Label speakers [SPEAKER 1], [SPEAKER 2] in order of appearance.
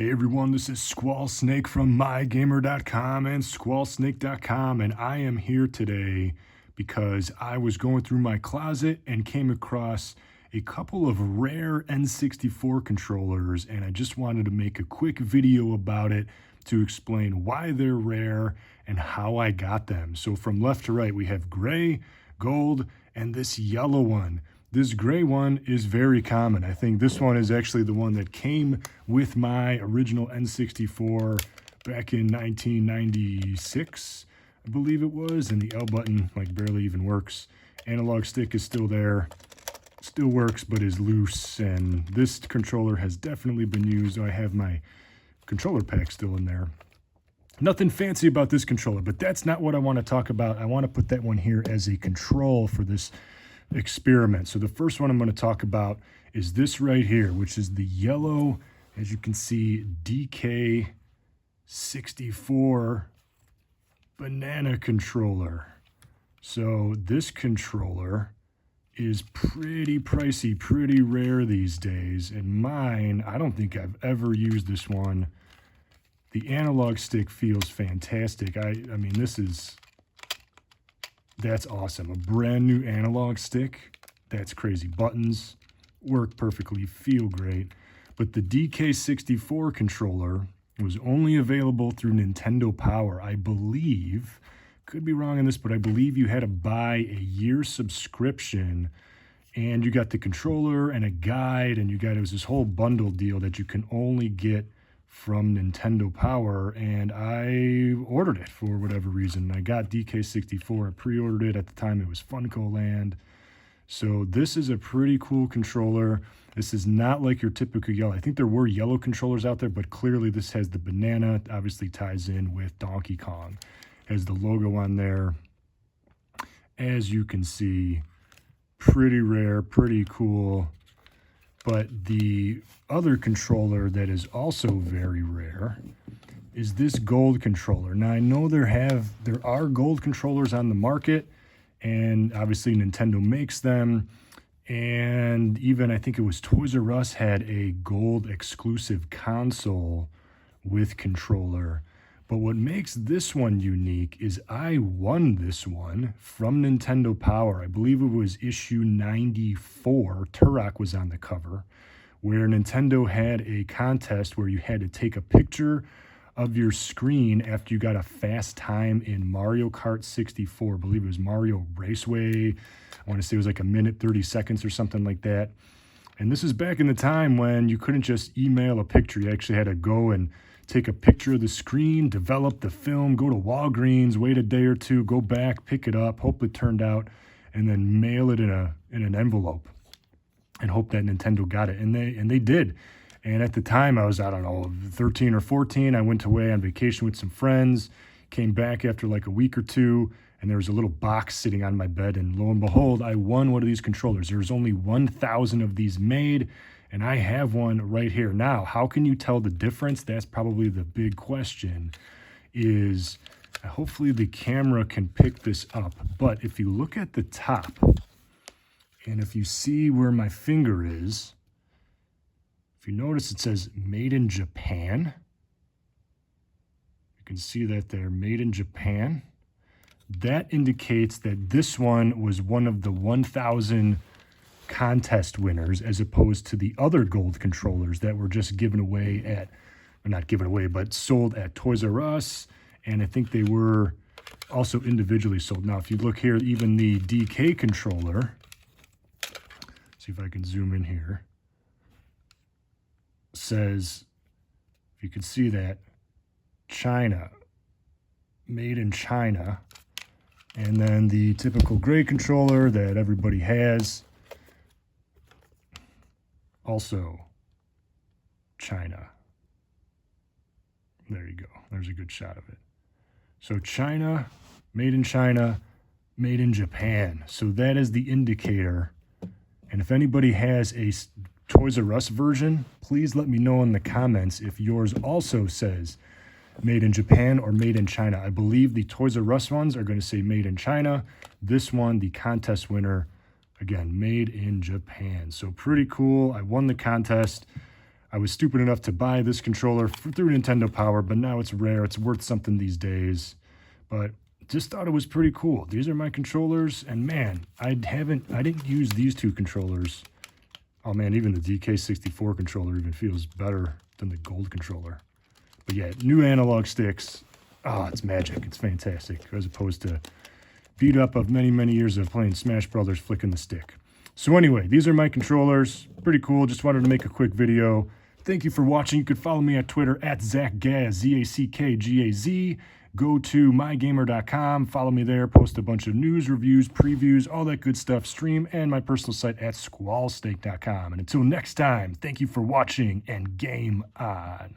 [SPEAKER 1] Hey everyone, this is Squall Snake from mygamer.com and squallsnake.com, and I am here today because I was going through my closet and came across a couple of rare N64 controllers, and I just wanted to make a quick video about it to explain why they're rare and how I got them. So from left to right, we have gray, gold, and this yellow one. This gray one is very common. I think this one is actually the one that came with my original N64 back in 1996, I believe it was, and the L button like barely even works. Analog stick is still there, still works, but is loose, and this controller has definitely been used. I have my controller pack still in there. Nothing fancy about this controller, but that's not what I want to talk about. I want to put that one here as a control for this experiment. So the first one I'm going to talk about is this right here, which is the yellow, as you can see, DK64 banana controller. So this controller is pretty pricey, pretty rare these days, and mine, I don't think I've ever used this one. The analog stick feels fantastic. I mean, that's awesome. A brand new analog stick, that's crazy. Buttons work perfectly, feel great. But the DK64 controller was only available through Nintendo Power. I believe, could be wrong on this, but I believe you had to buy a year subscription and you got the controller and a guide, and it was this whole bundle deal that you can only get from Nintendo Power, and I ordered it for whatever reason. I got DK64, I pre-ordered it. At the time it was Funko Land. So this is a pretty cool controller. This is not like your typical yellow. I think there were yellow controllers out there, but clearly this has the banana, obviously ties in with Donkey Kong. Has the logo on there. As you can see, pretty rare, pretty cool. But the other controller that is also very rare is this gold controller. Now I know there are gold controllers on the market, and obviously Nintendo makes them, and even I think it was Toys R Us had a gold exclusive console with controller. But what makes this one unique is I won this one from Nintendo Power. I believe it was issue 94. Turok was on the cover, where Nintendo had a contest where you had to take a picture of your screen after you got a fast time in Mario Kart 64. I believe it was Mario Raceway. I want to say it was like 1:30 or something like that. And this is back in the time when you couldn't just email a picture. You actually had to go and take a picture of the screen, develop the film, go to Walgreens, wait a day or two, go back, pick it up, hope it turned out, and then mail it in an envelope and hope that Nintendo got it. And they did. And at the time, I was, I don't know, 13 or 14. I went away on vacation with some friends, came back after like a week or two, and there was a little box sitting on my bed. And lo and behold, I won one of these controllers. There's only 1,000 of these made, and I have one right here. Now, how can you tell the difference? That's probably the big question, is hopefully the camera can pick this up. But if you look at the top, and if you see where my finger is, if you notice it says made in Japan. You can see that there, made in Japan. That indicates that this one was one of the 1,000 contest winners, as opposed to the other gold controllers that were just given away at, or not given away, but sold at Toys R Us, and I think they were also individually sold. Now, if you look here, even the DK controller, see if I can zoom in here, says, if you can see that, China, made in China, and then the typical gray controller that everybody has, also China. There you go. There's a good shot of it. So China, made in China, made in Japan. So that is the indicator. And if anybody has a Toys R Us version, please let me know in the comments if yours also says made in Japan or made in China. I believe the Toys R Us ones are going to say made in China. This one, the contest winner, again, made in Japan. So pretty cool. I won the contest. I was stupid enough to buy this controller through Nintendo Power, but now it's rare. It's worth something these days. But just thought it was pretty cool. These are my controllers, and man, I didn't use these two controllers. Oh man, even the DK64 controller even feels better than the gold controller. But yeah, new analog sticks. Oh, it's magic. It's fantastic. As opposed to beat up of many, many years of playing Smash Brothers flicking the stick. So anyway, these are my controllers. Pretty cool. Just wanted to make a quick video. Thank you for watching. You could follow me on Twitter at ZachGaz, Z-A-C-K-G-A-Z. Go to mygamer.com. Follow me there. Post a bunch of news, reviews, previews, all that good stuff. Stream and my personal site at squallsteak.com. And until next time, thank you for watching and game on.